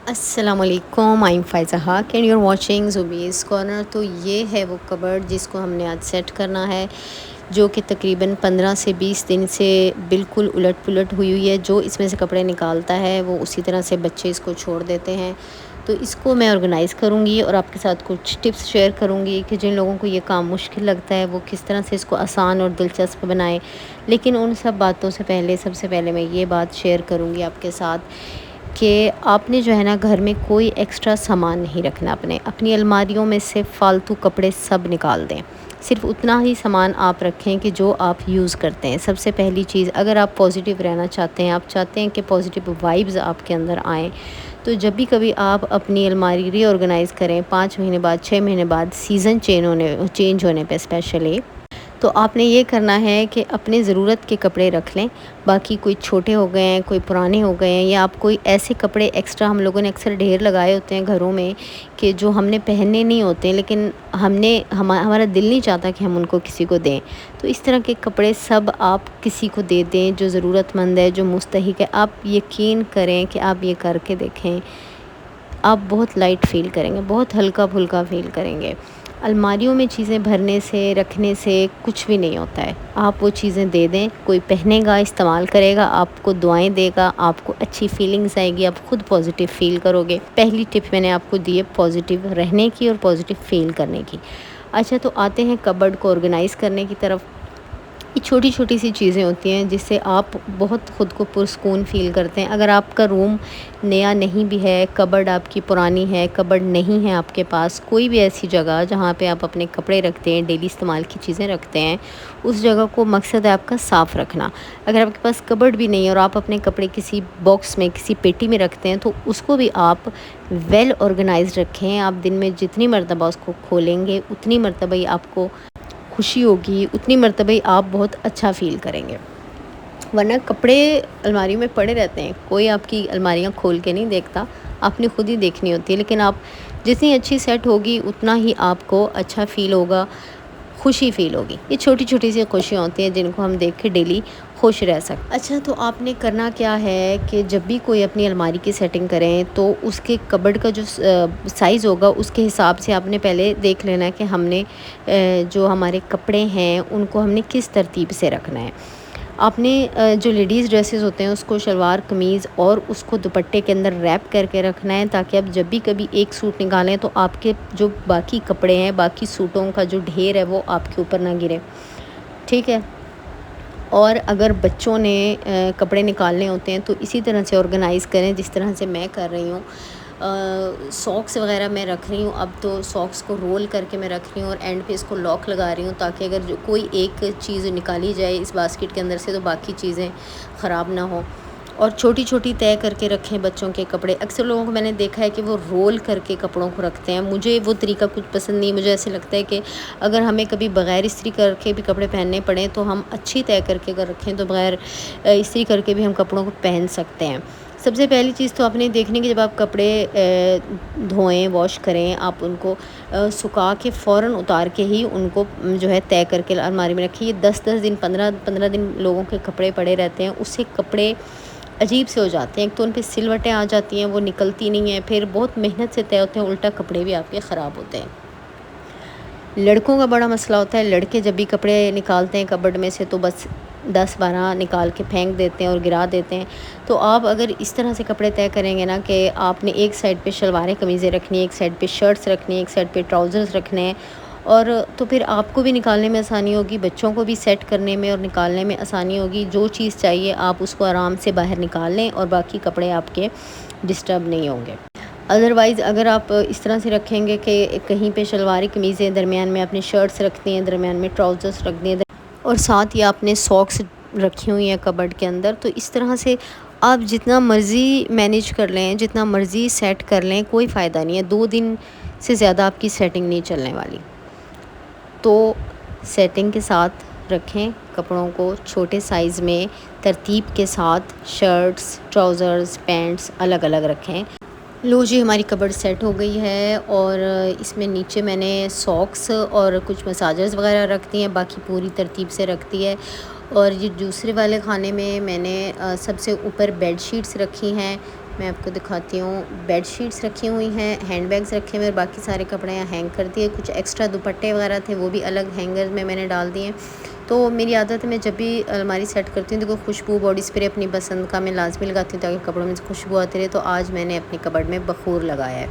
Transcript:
السلام علیکم، آئی am Faiza Haq and you are watching Zubi's Corner. تو یہ ہے وہ کبرڈ جس کو ہم نے آج سیٹ کرنا ہے، جو کہ تقریباً 15 سے 20 دن سے بالکل الٹ پلٹ ہوئی ہے۔ جو اس میں سے کپڑے نکالتا ہے وہ اسی طرح سے بچے اس کو چھوڑ دیتے ہیں۔ تو اس کو میں آرگنائز کروں گی اور آپ کے ساتھ کچھ ٹپس شیئر کروں گی کہ جن لوگوں کو یہ کام مشکل لگتا ہے وہ کس طرح سے اس کو آسان اور دلچسپ بنائیں۔ لیکن ان سب باتوں سے پہلے سب سے پہلے میں یہ بات شیئر کروں گی آپ کے ساتھ کہ آپ نے جو ہے نا گھر میں کوئی ایکسٹرا سامان نہیں رکھنا، اپنی الماریوں میں سے فالتو کپڑے سب نکال دیں۔ صرف اتنا ہی سامان آپ رکھیں کہ جو آپ یوز کرتے ہیں۔ سب سے پہلی چیز، اگر آپ پازیٹیو رہنا چاہتے ہیں، آپ چاہتے ہیں کہ پازیٹیو وائبز آپ کے اندر آئیں، تو جب بھی کبھی آپ اپنی الماری ری آرگنائز کریں، 5 مہینے بعد 6 مہینے بعد سیزن چینج ہونے پہ اسپیشلی، تو آپ نے یہ کرنا ہے کہ اپنے ضرورت کے کپڑے رکھ لیں۔ باقی کوئی چھوٹے ہو گئے ہیں، کوئی پرانے ہو گئے ہیں، یا آپ کوئی ایسے کپڑے ایکسٹرا، ہم لوگوں نے اکثر ڈھیر لگائے ہوتے ہیں گھروں میں کہ جو ہم نے پہننے نہیں ہوتے لیکن ہمارا دل نہیں چاہتا کہ ہم ان کو کسی کو دیں، تو اس طرح کے کپڑے سب آپ کسی کو دے دیں جو ضرورت مند ہے، جو مستحق ہے۔ آپ یقین کریں کہ آپ یہ کر کے دیکھیں، آپ بہت لائٹ فیل کریں گے، بہت ہلکا پھلکا فیل کریں گے۔ الماریوں میں چیزیں بھرنے سے، رکھنے سے کچھ بھی نہیں ہوتا ہے۔ آپ وہ چیزیں دے دیں، کوئی پہنے گا، استعمال کرے گا، آپ کو دعائیں دے گا، آپ کو اچھی فیلنگز آئے گی، آپ خود پازیٹیو فیل کرو گے۔ پہلی ٹپ میں نے آپ کو دی ہے پازیٹیو رہنے کی اور پازیٹیو فیل کرنے کی۔ اچھا، تو آتے ہیں کبرڈ کو آرگنائز کرنے کی طرف۔ یہ چھوٹی چھوٹی سی چیزیں ہوتی ہیں جس سے آپ بہت خود کو پرسکون فیل کرتے ہیں۔ اگر آپ کا روم نیا نہیں بھی ہے، کبرڈ آپ کی پرانی ہے، کبرڈ نہیں ہے آپ کے پاس، کوئی بھی ایسی جگہ جہاں پہ آپ اپنے کپڑے رکھتے ہیں، ڈیلی استعمال کی چیزیں رکھتے ہیں، اس جگہ کو مقصد ہے آپ کا صاف رکھنا۔ اگر آپ کے پاس کبرڈ بھی نہیں ہے اور آپ اپنے کپڑے کسی باکس میں، کسی پیٹی میں رکھتے ہیں، تو اس کو بھی آپ ویل آرگنائز رکھیں۔ آپ دن میں جتنی مرتبہ اس کو کھولیں گے اتنی مرتبہ ہی آپ کو خوشی ہوگی، اتنی مرتبہ ہی آپ بہت اچھا فیل کریں گے۔ ورنہ کپڑے الماری میں پڑے رہتے ہیں، کوئی آپ کی الماریاں کھول کے نہیں دیکھتا، آپ نے خود ہی دیکھنی ہوتی ہے۔ لیکن آپ جتنی اچھی سیٹ ہوگی اتنا ہی آپ کو اچھا فیل ہوگا، خوشی فیل ہوگی۔ یہ چھوٹی چھوٹی سی خوشیاں ہوتی ہیں جن کو ہم دیکھ کے ڈیلی خوش رہ سکتے۔ اچھا، تو آپ نے کرنا کیا ہے کہ جب بھی کوئی اپنی الماری کی سیٹنگ کریں تو اس کے کبرڈ کا جو سائز ہوگا اس کے حساب سے آپ نے پہلے دیکھ لینا ہے کہ ہم نے جو ہمارے کپڑے ہیں ان کو ہم نے کس ترتیب سے رکھنا ہے۔ آپ نے جو لیڈیز ڈریسز ہوتے ہیں اس کو شلوار قمیض اور اس کو دوپٹے کے اندر ریپ کر کے رکھنا ہے، تاکہ آپ جب بھی کبھی ایک سوٹ نکالیں تو آپ کے جو باقی کپڑے ہیں، باقی سوٹوں کا جو ڈھیر ہے وہ آپ کے اوپر نہ گرے، ٹھیک ہے۔ اور اگر بچوں نے کپڑے نکالنے ہوتے ہیں تو اسی طرح سے آرگنائز کریں جس طرح سے میں کر رہی ہوں۔ ساکس وغیرہ میں رکھ رہی ہوں، اب تو ساکس کو رول کر کے میں رکھ رہی ہوں اور اینڈ پہ اس کو لاک لگا رہی ہوں، تاکہ اگر کوئی ایک چیز نکالی جائے اس باسکٹ کے اندر سے تو باقی چیزیں خراب نہ ہوں۔ اور چھوٹی چھوٹی طے کر کے رکھیں بچوں کے کپڑے۔ اکثر لوگوں کو میں نے دیکھا ہے کہ وہ رول کر کے کپڑوں کو رکھتے ہیں، مجھے وہ طریقہ کچھ پسند نہیں۔ مجھے ایسے لگتا ہے کہ اگر ہمیں کبھی بغیر استری کر کے بھی کپڑے پہننے پڑیں تو ہم اچھی طے کر کے اگر رکھیں تو بغیر استری کر کے بھی ہم کپڑوں کو پہن سکتے ہیں۔ سب سے پہلی چیز تو آپ نے دیکھنی کہ جب آپ کپڑے دھوئیں، واش کریں، آپ ان کو سکھا کے فوراً اتار کے ہی ان کو جو ہے طے کر کے الماری میں رکھیں۔ یہ 10 دن 15 دن لوگوں کے کپڑے پڑے رہتے ہیں، اس سے کپڑے عجیب سے ہو جاتے ہیں۔ ایک تو ان پہ سلوٹیں آ جاتی ہیں، وہ نکلتی نہیں ہیں، پھر بہت محنت سے طے ہوتے ہیں، الٹا کپڑے بھی آپ کے خراب ہوتے ہیں۔ لڑکوں کا بڑا مسئلہ ہوتا ہے، لڑکے جب بھی کپڑے نکالتے ہیں کبرڈ میں سے تو بس 10-12 نکال کے پھینک دیتے ہیں اور گرا دیتے ہیں۔ تو آپ اگر اس طرح سے کپڑے طے کریں گے نا کہ آپ نے ایک سائڈ پہ شلواریں قمیضیں رکھنی ہیں، ایک سائڈ پہ شرٹس رکھنی ہیں، ایک سائڈ پہ ٹراؤزرز رکھنے ہیں، اور تو پھر آپ کو بھی نکالنے میں آسانی ہوگی، بچوں کو بھی سیٹ کرنے میں اور نکالنے میں آسانی ہوگی۔ جو چیز چاہیے آپ اس کو آرام سے باہر نکال لیں اور باقی کپڑے آپ کے ڈسٹرب نہیں ہوں گے۔ ادروائز اگر آپ اس طرح سے رکھیں گے کہ کہیں پہ شلواری قمیضیں، درمیان میں اپنی شرٹس رکھتی ہیں، درمیان میں ٹراؤزرس رکھ دیں اور ساتھ ہی آپ نے ساکس رکھی ہوئی ہیں کبرڈ کے اندر، تو اس طرح سے آپ جتنا مرضی مینیج کر لیں، جتنا مرضی سیٹ کر لیں، کوئی فائدہ نہیں ہے۔ 2 دن سے زیادہ آپ کی سیٹنگ نہیں چلنے والی۔ تو سیٹنگ کے ساتھ رکھیں کپڑوں کو، چھوٹے سائز میں ترتیب کے ساتھ شرٹس، ٹراؤزرز، پینٹس الگ الگ رکھیں۔ لو جی، ہماری کبرڈ سیٹ ہو گئی ہے اور اس میں نیچے میں نے ساکس اور کچھ مساجرز وغیرہ رکھ دی ہیں، باقی پوری ترتیب سے رکھ دی ہے۔ اور یہ دوسرے والے خانے میں میں نے سب سے اوپر بیڈ شیٹس رکھی ہیں، میں آپ کو دکھاتی ہوں، بیڈ شیٹس رکھی ہوئی ہیں، ہینڈ بیگز رکھے ہوئے اور باقی سارے کپڑے یہاں ہینگ کر دیے. کچھ ایکسٹرا دوپٹے وغیرہ تھے وہ بھی الگ ہینگر میں نے ڈال دیے. تو میری عادت ہے میں جب بھی الماری سیٹ کرتی ہوں تو خوشبو باڈی اسپرے اپنی پسند کا میں لازمی لگاتی ہوں تاکہ کپڑوں میں خوشبو آتی رہے. تو آج میں نے اپنی کبرڈ میں بخور لگایا ہے.